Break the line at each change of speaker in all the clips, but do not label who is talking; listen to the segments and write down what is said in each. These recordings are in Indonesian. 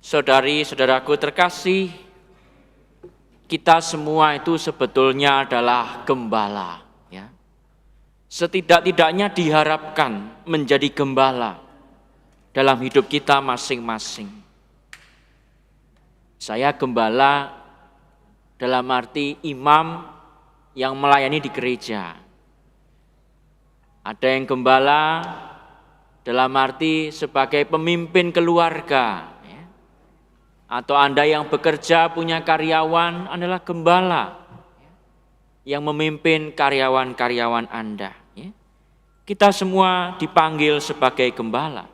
Saudari-saudaraku terkasih, kita semua itu sebetulnya adalah gembala. Ya. Setidak-tidaknya diharapkan menjadi gembala dalam hidup kita masing-masing. Saya gembala dalam arti imam yang melayani di gereja. Ada yang gembala dalam arti sebagai pemimpin keluarga. Atau Anda yang bekerja punya karyawan adalah gembala yang memimpin karyawan-karyawan Anda. Kita semua dipanggil sebagai gembala.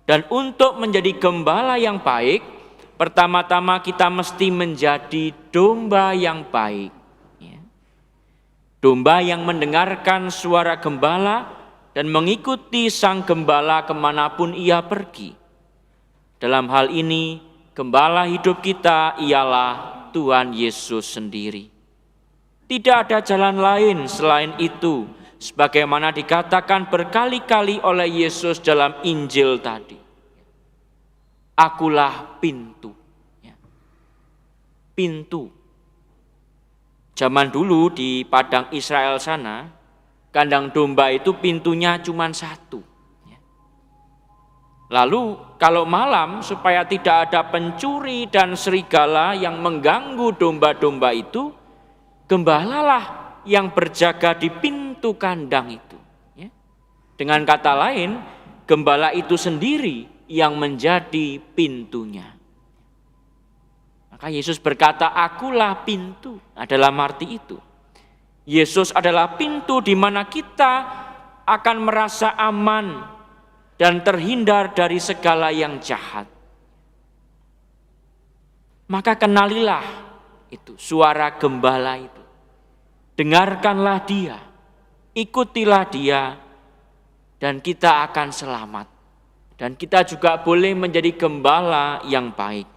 Dan untuk menjadi gembala yang baik, pertama-tama kita mesti menjadi domba yang baik. Domba yang mendengarkan suara gembala dan mengikuti sang gembala kemanapun ia pergi. Dalam hal ini, gembala hidup kita ialah Tuhan Yesus sendiri. Tidak ada jalan lain selain itu, sebagaimana dikatakan berkali-kali oleh Yesus dalam Injil tadi. Akulah pintu. Pintu. Zaman dulu di padang Israel sana, kandang domba itu pintunya cuma satu. Lalu kalau malam supaya tidak ada pencuri dan serigala yang mengganggu domba-domba itu, gembalalah yang berjaga di pintu kandang itu. Dengan kata lain, gembala itu sendiri yang menjadi pintunya. Maka Yesus berkata, akulah pintu. Dalam arti itu, Yesus adalah pintu di mana kita akan merasa aman dan terhindar dari segala yang jahat. Maka kenalilah itu suara gembala itu. Dengarkanlah dia, ikutilah dia, dan kita akan selamat. Dan kita juga boleh menjadi gembala yang baik.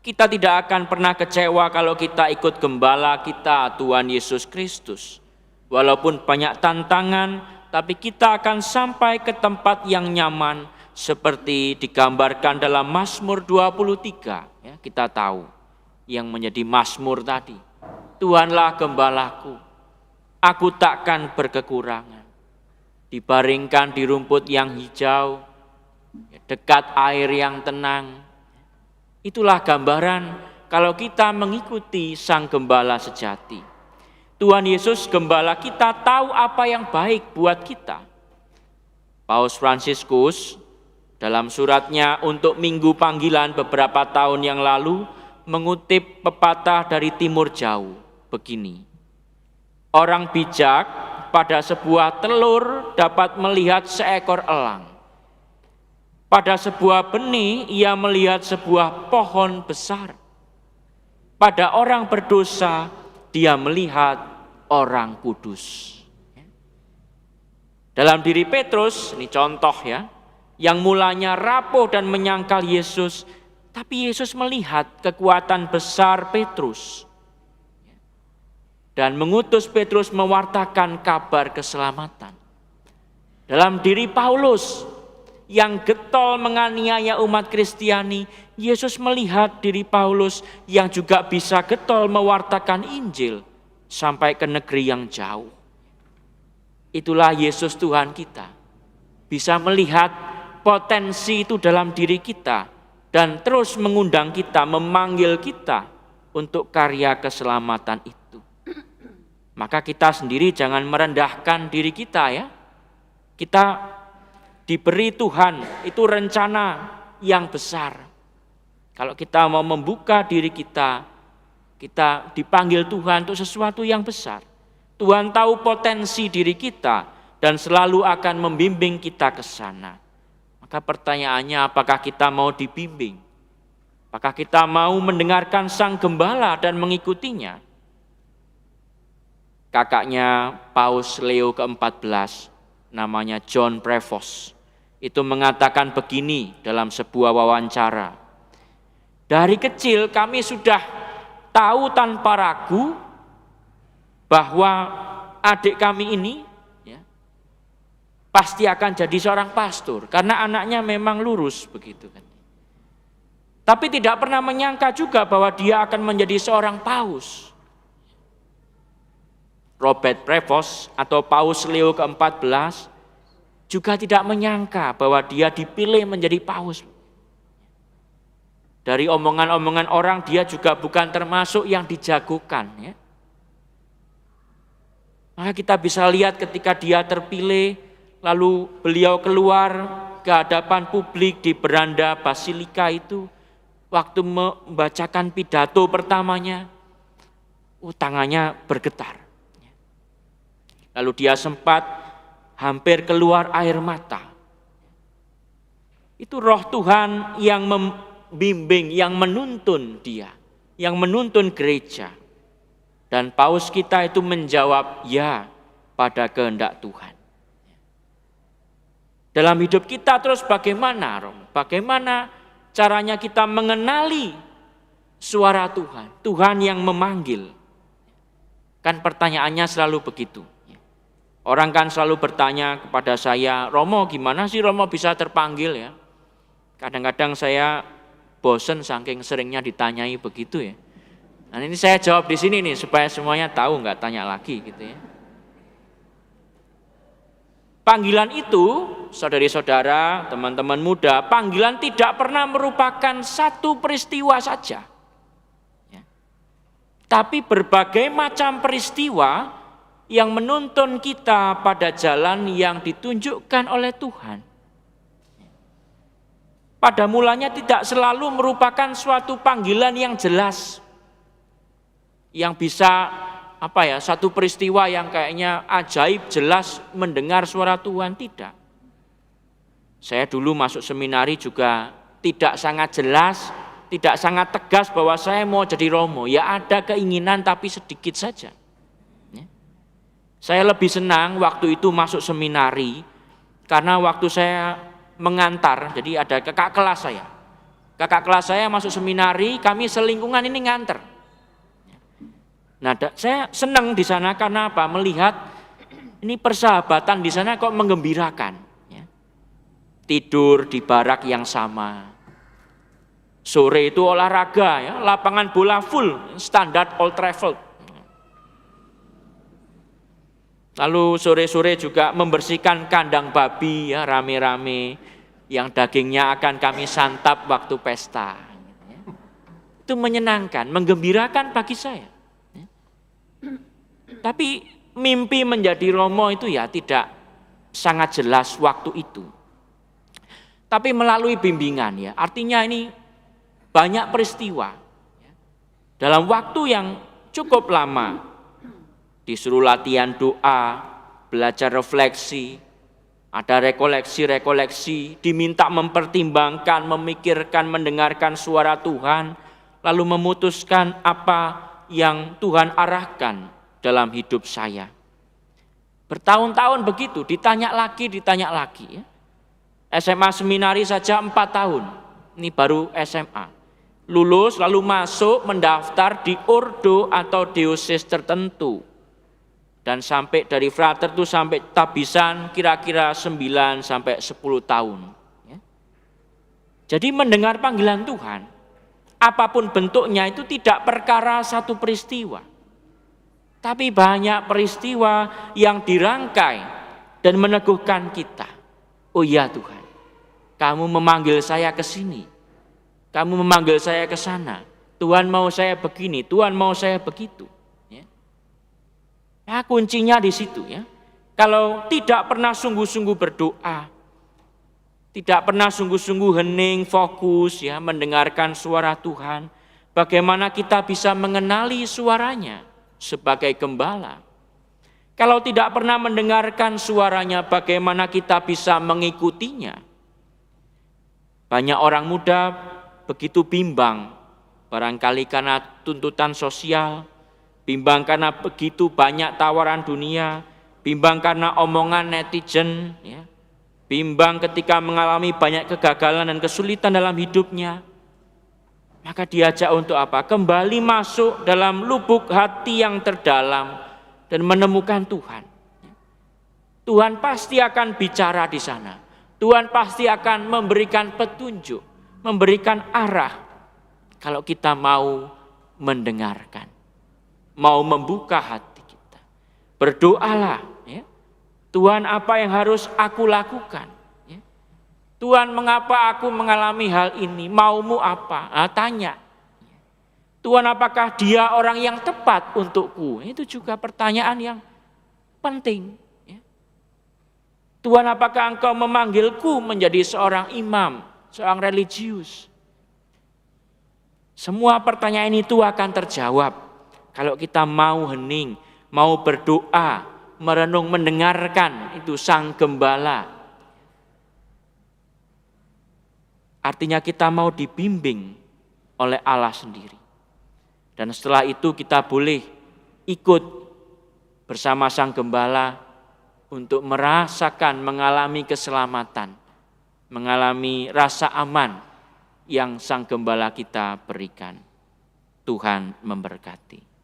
Kita tidak akan pernah kecewa kalau kita ikut gembala kita, Tuhan Yesus Kristus. Walaupun banyak tantangan, tapi kita akan sampai ke tempat yang nyaman seperti digambarkan dalam Mazmur 23. Kita tahu yang menjadi Mazmur tadi. Tuhanlah gembalaku, aku takkan berkekurangan. Dibaringkan di rumput yang hijau, dekat air yang tenang. Itulah gambaran kalau kita mengikuti Sang Gembala sejati. Tuhan Yesus gembala kita tahu apa yang baik buat kita. Paus Fransiskus dalam suratnya untuk Minggu Panggilan beberapa tahun yang lalu mengutip pepatah dari Timur Jauh begini. Orang bijak pada sebuah telur dapat melihat seekor elang. Pada sebuah benih ia melihat sebuah pohon besar. Pada orang berdosa dia melihat orang kudus. Dalam diri Petrus, ini contoh ya, yang mulanya rapuh dan menyangkal Yesus, tapi Yesus melihat kekuatan besar Petrus dan mengutus Petrus mewartakan kabar keselamatan. Dalam diri Paulus yang getol menganiaya umat Kristiani, Yesus melihat diri Paulus yang juga bisa getol mewartakan Injil sampai ke negeri yang jauh. Itulah Yesus Tuhan kita. Bisa melihat potensi itu dalam diri kita dan terus mengundang kita, memanggil kita untuk karya keselamatan itu. Maka kita sendiri jangan merendahkan diri kita ya. Kita diberi Tuhan itu rencana yang besar. Kalau kita mau membuka diri kita dipanggil Tuhan untuk sesuatu yang besar. Tuhan tahu potensi diri kita dan selalu akan membimbing kita ke sana. Maka pertanyaannya, apakah kita mau dibimbing? Apakah kita mau mendengarkan Sang Gembala dan mengikutinya? Kakaknya Paus Leo ke-14, namanya John Prevost, itu mengatakan begini dalam sebuah wawancara. Dari kecil kami sudah tahu tanpa ragu bahwa adik kami ini pasti akan jadi seorang pastor karena anaknya memang lurus begitu kan. Tapi tidak pernah menyangka juga bahwa dia akan menjadi seorang paus. Robert Prevost atau Paus Leo ke-14 juga tidak menyangka bahwa dia dipilih menjadi paus. Dari omongan-omongan orang dia juga bukan termasuk yang dijagokan. Ya. Maka kita bisa lihat ketika dia terpilih, lalu beliau keluar ke hadapan publik di beranda Basilika itu, waktu membacakan pidato pertamanya, tangannya bergetar. Lalu dia sempat hampir keluar air mata. Itu roh Tuhan yang membimbing, yang menuntun dia, yang menuntun gereja. Dan paus kita itu menjawab ya pada kehendak Tuhan. Dalam hidup kita terus bagaimana, Romo? Bagaimana caranya kita mengenali suara Tuhan, Tuhan yang memanggil. Kan pertanyaannya selalu begitu. Orang kan selalu bertanya kepada saya, Romo gimana sih Romo bisa terpanggil ya? Kadang-kadang saya bosen saking seringnya ditanyai begitu ya. Nah ini saya jawab di sini nih supaya semuanya tahu, nggak tanya lagi gitu ya. Panggilan itu, saudari-saudara, teman-teman muda, panggilan tidak pernah merupakan satu peristiwa saja. Ya. Tapi berbagai macam peristiwa yang menuntun kita pada jalan yang ditunjukkan oleh Tuhan. Pada mulanya tidak selalu merupakan suatu panggilan yang jelas. Yang bisa satu peristiwa yang kayaknya ajaib jelas mendengar suara Tuhan, tidak. Saya dulu masuk seminari juga tidak sangat jelas, tidak sangat tegas bahwa saya mau jadi romo. Ya ada keinginan tapi sedikit saja. Saya lebih senang waktu itu masuk seminari karena waktu saya mengantar, jadi ada kakak kelas saya. Kakak kelas saya masuk seminari, kami selingkungan ini nganter. Nah, saya senang di sana karena apa? Melihat ini persahabatan di sana kok menggembirakan. Ya. Tidur di barak yang sama. Sore itu olahraga, ya, lapangan bola full, standar Old Trafford. Lalu sore-sore juga membersihkan kandang babi ya rame-rame yang dagingnya akan kami santap waktu pesta. Itu menyenangkan, menggembirakan bagi saya. Tapi mimpi menjadi romo itu ya tidak sangat jelas waktu itu. Tapi melalui bimbingan ya, artinya ini banyak peristiwa. Dalam waktu yang cukup lama, disuruh latihan doa, belajar refleksi, ada rekoleksi, diminta mempertimbangkan, memikirkan, mendengarkan suara Tuhan, lalu memutuskan apa yang Tuhan arahkan dalam hidup saya. Bertahun-tahun begitu, ditanya lagi ya. SMA seminari saja 4 tahun, ini baru SMA. Lulus lalu masuk mendaftar di ordo atau diosis tertentu. Dan sampai dari frater itu sampai tabisan kira-kira 9 sampai 10 tahun. Ya. Jadi mendengar panggilan Tuhan, apapun bentuknya itu tidak perkara satu peristiwa. Tapi banyak peristiwa yang dirangkai dan meneguhkan kita. Oh iya Tuhan, kamu memanggil saya ke sini. Kamu memanggil saya ke sana. Tuhan mau saya begini, Tuhan mau saya begitu. Ya, kuncinya di situ ya. Kalau tidak pernah sungguh-sungguh berdoa, tidak pernah sungguh-sungguh hening, fokus ya mendengarkan suara Tuhan, bagaimana kita bisa mengenali suaranya sebagai gembala? Kalau tidak pernah mendengarkan suaranya, bagaimana kita bisa mengikutinya? Banyak orang muda begitu bimbang, barangkali karena tuntutan sosial, bimbang karena begitu banyak tawaran dunia, bimbang karena omongan netizen, ya. Bimbang ketika mengalami banyak kegagalan dan kesulitan dalam hidupnya. Maka diajak untuk apa? Kembali masuk dalam lubuk hati yang terdalam dan menemukan Tuhan. Tuhan pasti akan bicara di sana. Tuhan pasti akan memberikan petunjuk, memberikan arah. Kalau kita mau mendengarkan, mau membuka hati kita. Berdoalah, ya. Tuhan, apa yang harus aku lakukan? Ya. Tuhan, mengapa aku mengalami hal ini? Maumu apa? Tanya. Tuhan, apakah dia orang yang tepat untukku? Itu juga pertanyaan yang penting. Ya. Tuhan, apakah engkau memanggilku menjadi seorang imam, seorang religius? Semua pertanyaan itu akan terjawab kalau kita mau hening, mau berdoa, merenung, mendengarkan itu Sang Gembala. Artinya kita mau dibimbing oleh Allah sendiri. Dan setelah itu kita boleh ikut bersama Sang Gembala untuk merasakan, mengalami keselamatan, mengalami rasa aman yang Sang Gembala kita berikan. Tuhan memberkati.